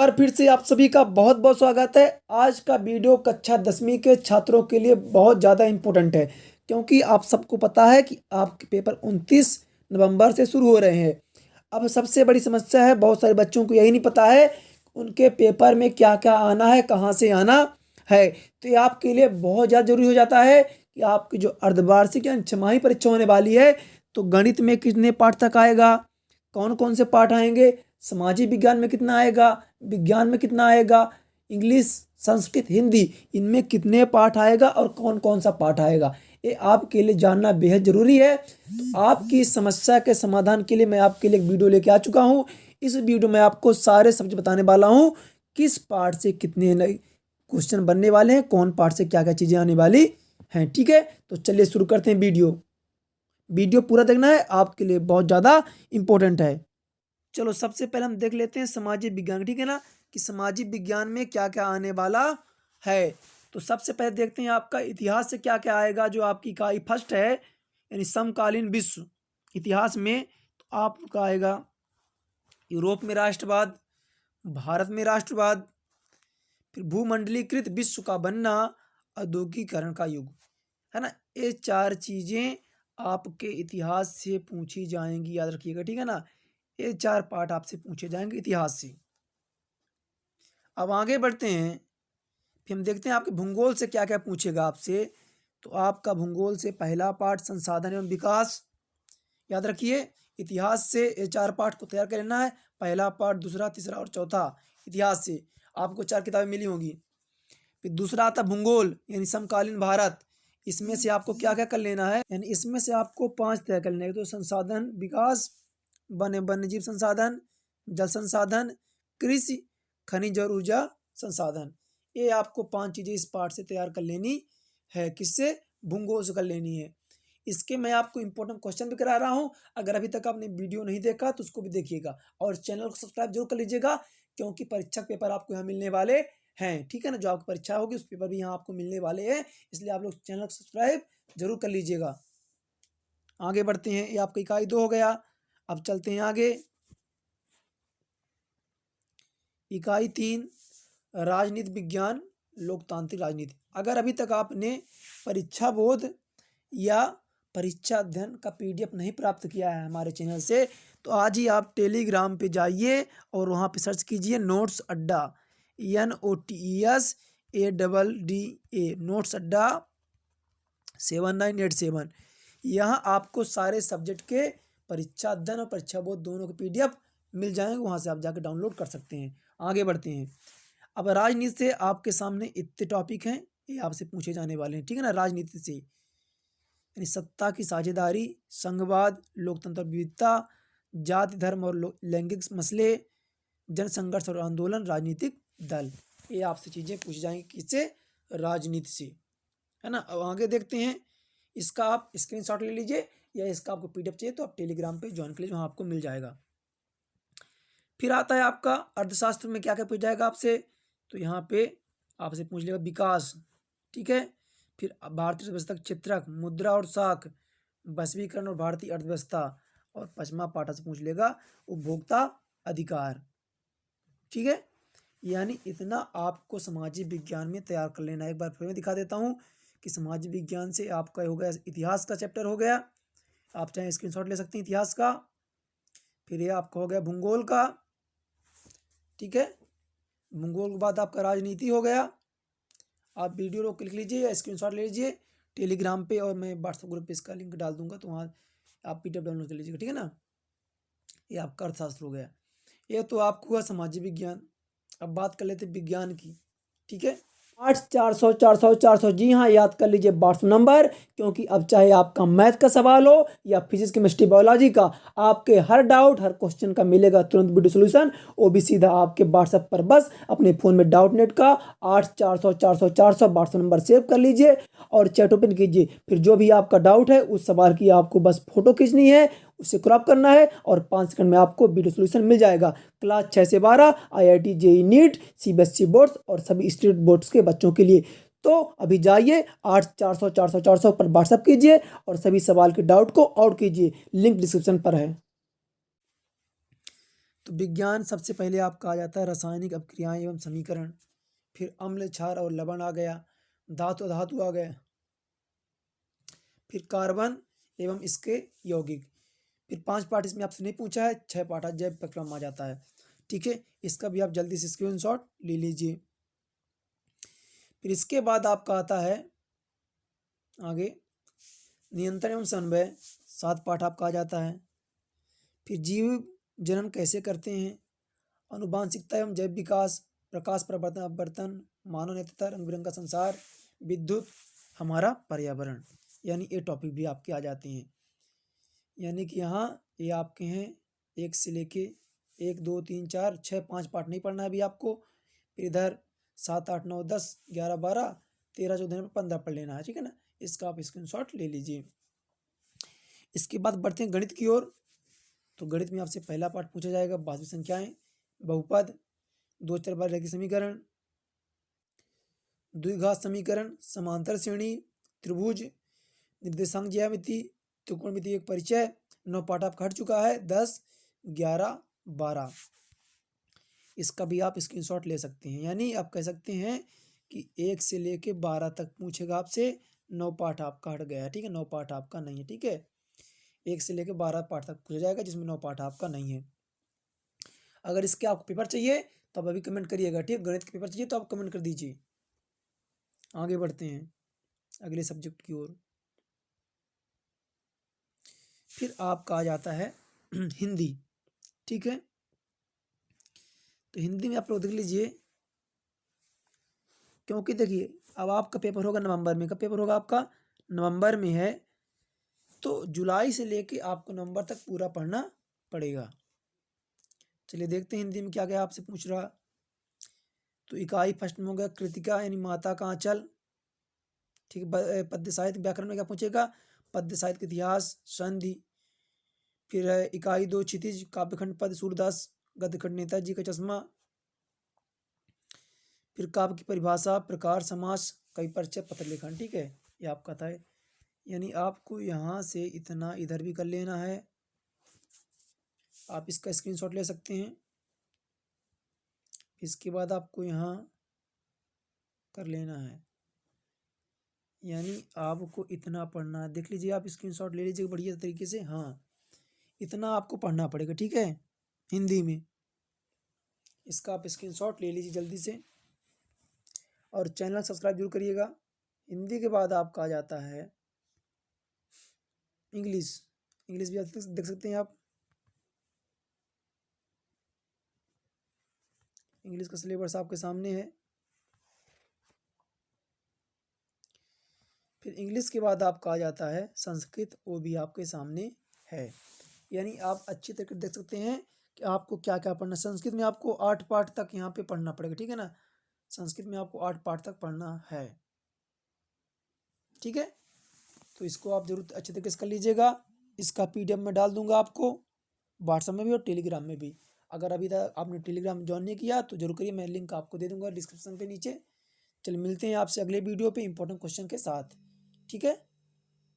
बार फिर से आप सभी का बहुत बहुत स्वागत है। आज का वीडियो कक्षा 10वीं के छात्रों के लिए बहुत ज़्यादा इम्पोर्टेंट है, क्योंकि आप सबको पता है कि आपके पेपर 29 नवंबर से शुरू हो रहे हैं। अब सबसे बड़ी समस्या है, बहुत सारे बच्चों को यही नहीं पता है उनके पेपर में क्या क्या आना है, कहाँ से आना है। तो ये आपके लिए बहुत ज़्यादा जरूरी हो जाता है कि आपकी जो अर्धवार्षिक यानी छमाही परीक्षा होने वाली है, तो गणित में कितने पाठ तक आएगा, कौन कौन से पाठ आएंगे, सामाजिक विज्ञान में कितना आएगा, विज्ञान में कितना आएगा, इंग्लिश, संस्कृत, हिंदी, इनमें कितने पाठ आएगा और कौन कौन सा पाठ आएगा, ये आपके लिए जानना बेहद जरूरी है। तो आपकी इस समस्या के समाधान के लिए मैं आपके लिए एक वीडियो लेके आ चुका हूँ। इस वीडियो में आपको सारे सब्जेक्ट बताने वाला हूँ, किस पार्ट से कितने नए क्वेश्चन बनने वाले हैं, कौन पार्ट से क्या क्या चीज़ें आने वाली हैं। ठीक है, तो चलिए शुरू करते हैं। वीडियो पूरा देखना है, आपके लिए बहुत ज़्यादा इंपॉर्टेंट है। चलो सबसे पहले हम देख लेते हैं सामाजिक विज्ञान, ठीक है ना, कि सामाजिक विज्ञान में क्या क्या आने वाला है। तो सबसे पहले देखते हैं आपका इतिहास से क्या क्या आएगा, जो आपकी इकाई फर्स्ट है, यानी समकालीन विश्व इतिहास में। तो आपका आएगा यूरोप में राष्ट्रवाद, भारत में राष्ट्रवाद, फिर भूमंडलीकृत विश्व का बनना, औद्योगिकरण का युग, है ना। ये चार चीज़ें आपके इतिहास से पूछी जाएंगी, याद रखिएगा, ठीक है ना। ये चार पार्ट आपसे पूछे जाएंगे इतिहास से। अब आगे बढ़ते हैं, फिर हम देखते हैं आपके भूगोल से क्या क्या पूछेगा आपसे। तो आपका भूगोल से पहला पार्ट संसाधन एवं विकास, याद रखिए। इतिहास से ये चार पार्ट को तैयार कर लेना है, पहला पार्ट, दूसरा, तीसरा और चौथा। इतिहास से आपको चार किताबें मिली होंगी। फिर दूसरा आता भूगोल यानी समकालीन भारत, इसमें से आपको क्या क्या कर लेना है, यानी इसमें से आपको 5 तय कर लेना है। तो संसाधन विकास, वन्य जीव संसाधन, जल संसाधन, कृषि, खनिज और ऊर्जा संसाधन, ये आपको 5 चीज़ें इस पार्ट से तैयार कर लेनी है। किससे? भूगोल से कर लेनी है। इसके मैं आपको इंपॉर्टेंट क्वेश्चन भी करा रहा हूँ। अगर अभी तक आपने वीडियो नहीं देखा तो उसको भी देखिएगा और चैनल को सब्सक्राइब जरूर कर लीजिएगा, क्योंकि परीक्षा पेपर आपको यहाँ मिलने वाले हैं, ठीक है ना। जो आपकी परीक्षा होगी उस पेपर भी यहाँ आपको मिलने वाले हैं, इसलिए आप लोग चैनल को सब्सक्राइब जरूर कर लीजिएगा। आगे बढ़ते हैं, ये आपका इकाई 2 हो गया। अब चलते हैं आगे, इकाई 3, राजनीति विज्ञान, लोकतांत्रिक राजनीति। अगर अभी तक आपने परीक्षा बोध या परीक्षा अध्ययन का पीडीएफ नहीं प्राप्त किया है हमारे चैनल से, तो आज ही आप टेलीग्राम पे जाइए और वहाँ पे सर्च कीजिए नोट्स अड्डा, NOTESADDA, नोट्स अड्डा 7987। यहाँ आपको सारे सब्जेक्ट के परीक्षा अध्ययन और परीक्षा बोध दोनों के पीडीएफ मिल जाएंगे, वहाँ से आप जाकर डाउनलोड कर सकते हैं। आगे बढ़ते हैं, अब राजनीति से आपके सामने इतने टॉपिक हैं, ये आपसे पूछे जाने वाले हैं, ठीक है ना। राजनीति से यानी सत्ता की साझेदारी, संघवाद, लोकतंत्र विविधता, जाति धर्म और लैंगिक मसले, जनसंघर्ष और आंदोलन, राजनीतिक दल, ये आपसे चीज़ें पूछी जाएंगी। किससे? राजनीति से, है ना। अब आगे देखते हैं, इसका आप स्क्रीनशॉट ले लीजिए या इसका आपको पीडीएफ चाहिए तो आप टेलीग्राम पे ज्वाइन कर लीजिए, वहाँ आपको मिल जाएगा। फिर आता है आपका अर्थशास्त्र में क्या क्या पूछ जाएगा आपसे। तो यहाँ पे आपसे पूछ लेगा विकास, ठीक है। फिर भारतीय अर्थव्यवस्था का चित्रक, मुद्रा और साख, वैश्वीकरण और भारतीय अर्थव्यवस्था, और 5वां पाठ से पूछ लेगा उपभोक्ता अधिकार, ठीक है। यानी इतना आपको सामाजिक विज्ञान में तैयार कर लेना है। एक बार फिर मैं दिखा देता हूँ कि सामाजिक विज्ञान से आपका हो गया इतिहास का चैप्टर हो गया, आप चाहे स्क्रीनशॉट ले सकते हैं इतिहास का। फिर ये आपका हो गया भूगोल का, ठीक है। भूगोल के बाद आपका राजनीति हो गया। आप वीडियो रोक लिख लीजिए या स्क्रीनशॉट ले लीजिए टेलीग्राम पे, और मैं व्हाट्सएप ग्रुप पे इसका लिंक डाल दूंगा, तो वहाँ आप पीडीएफ डाउनलोड कर लीजिएगा, ठीक है ना। ये आपका अर्थशास्त्र हो गया। ये तो आपको हुआ सामाजिक विज्ञान। अब बात कर लेते हैं विज्ञान की, ठीक है। 8 400 400 400, जी हाँ, याद कर लीजिए व्हाट्सएप नंबर, क्योंकि अब चाहे आपका मैथ का सवाल हो या फिजिक्स, केमिस्ट्री, बायोलॉजी का, आपके हर डाउट, हर क्वेश्चन का मिलेगा तुरंत वीडियो सोल्यूशन, वो भी सीधा आपके व्हाट्सएप पर। बस अपने फ़ोन में डाउट नेट का 8 400 400 400 व्हाट्सएप नंबर सेव कर लीजिए और चैट ओपन कीजिए। फिर जो भी आपका डाउट है उस सवाल की आपको बस फोटो खींचनी है, उसे क्रॉप करना है और 5 सेकंड में आपको वीडियो सोल्यूशन मिल जाएगा। क्लास 6 से 12, IIT JEE NEET, CBSE boards और सभी स्टेट बोर्ड्स के बच्चों के लिए। तो अभी जाइए 8 400 400 400 पर व्हाट्सएप कीजिए और सभी सवाल के डाउट को आउट कीजिए, लिंक डिस्क्रिप्शन पर है। तो विज्ञान सबसे पहले आपका आ जाता है रासायनिक अभिक्रियाएं एवं समीकरण, फिर अम्ल, क्षार और लवण आ गया, धातु धातु आ गए, फिर कार्बन एवं इसके यौगिक, फिर 5 पार्ट इसमें आपसे नहीं पूछा है, 6 पार्ट जैव प्रक्रम आ जाता है। ठीक है, इसका भी आप जल्दी से स्क्रीनशॉट ले लीजिए। फिर इसके बाद आपका आता है आगे नियंत्रण एवं समन्वय, 7 पाठ आपका आ जाता है। फिर जीव जनन कैसे करते हैं, अनुवांशिकता एवं जैव विकास, प्रकाश प्रवर्तन अपवर्तन, मानव नेतृत्व, रंग बिरंग का संसार, विद्युत, हमारा पर्यावरण, यानी ये टॉपिक भी आपके आ जाते हैं। यानी कि यहाँ ये आपके हैं 1 से लेके 1 2 3 4 6 5 पार्ट नहीं पढ़ना है अभी आपको। फिर इधर 7 8 9 10 11 12 13 14 15 पढ़ लेना है। ठीक है ना, इसका आप स्क्रीनशॉट ले लीजिए। इसके बाद बढ़ते हैं गणित की ओर। तो गणित में आपसे पहला पार्ट पूछा जाएगा वास्तविक संख्याएं, बहुपद, दो चर रैखिक समीकरण, द्विघात समीकरण, समांतर श्रेणी, त्रिभुज, निर्देशांक ज्यामिति, त्रिकोणमिति एक परिचय। 9 पार्ट आपका हट चुका है, 10 11 12। इसका भी आप स्क्रीनशॉट ले सकते हैं। यानी आप कह सकते हैं कि 1 से लेके 12 तक पूछेगा आपसे, 9 पार्ट आपका हट गया है। ठीक है, 9 पार्ट आपका नहीं है। ठीक है, 1 से लेके 12 पार्ट तक पूछा जाएगा जिसमें 9 पार्ट आपका नहीं है। अगर इसके आपको पेपर चाहिए तो आप अभी कमेंट करिएगा। ठीक है, गणित के पेपर चाहिए तो आप कमेंट कर दीजिए। आगे बढ़ते हैं अगले सब्जेक्ट की ओर। फिर आपका आ जाता है हिंदी। ठीक है, तो हिंदी में आप लोग देख लीजिए, क्योंकि देखिए अब आपका पेपर होगा नवंबर में। कब पेपर होगा आपका? नवंबर में है, तो जुलाई से लेके आपको नवंबर तक पूरा पढ़ना पड़ेगा। चलिए देखते हैं हिंदी में क्या क्या आपसे पूछ रहा। तो इकाई फर्स्ट में होगा कृतिका यानी माता का आंचल। ठीक है, पद्य साहित्य व्याकरण में क्या पूछेगा? पद्य साहित्य इतिहास, संधि। फिर है इकाई 2 क्षितिज, काव्यखंड पद, सूरदास गद्यखंड, नेताजी का चश्मा। फिर काव्य की परिभाषा, प्रकार, समास, कवि परिचय, पत्र लेखन। ठीक है, ये आपका था। यानी आपको यहाँ से इतना इधर भी कर लेना है। आप इसका स्क्रीनशॉट ले सकते हैं। इसके बाद आपको यहाँ कर लेना है, यानी आपको इतना पढ़ना है। देख लीजिए, आप स्क्रीनशॉट ले लीजिए बढ़िया तरीके से। हाँ, इतना आपको पढ़ना पड़ेगा। ठीक है, हिंदी में इसका आप स्क्रीनशॉट ले लीजिए जल्दी से, और चैनल सब्सक्राइब जरूर करिएगा। हिंदी के बाद आपका आ जाता है इंग्लिश। इंग्लिश भी देख सकते हैं आप। इंग्लिश का सिलेबस आपके सामने है। फिर इंग्लिश के बाद आपका आ जाता है संस्कृत, वो भी आपके सामने है। यानी आप अच्छी तरीके देख सकते हैं कि आपको क्या क्या पढ़ना है। संस्कृत में आपको 8 पाठ तक यहाँ पे पढ़ना पड़ेगा। ठीक है ना, संस्कृत में आपको 8 पाठ तक पढ़ना है। ठीक है, तो इसको आप जरूर अच्छे तरीके से कर लीजिएगा। इसका PDF में डाल दूंगा आपको, व्हाट्सएप में भी और टेलीग्राम में भी। अगर अभी तक आपने टेलीग्राम ज्वाइन नहीं किया तो जरूर करिए, मैं लिंक आपको दे दूंगा डिस्क्रिप्शन पे नीचे। चलिए मिलते हैं आपसे अगले वीडियो पे इंपॉर्टेंट क्वेश्चन के साथ। ठीक है।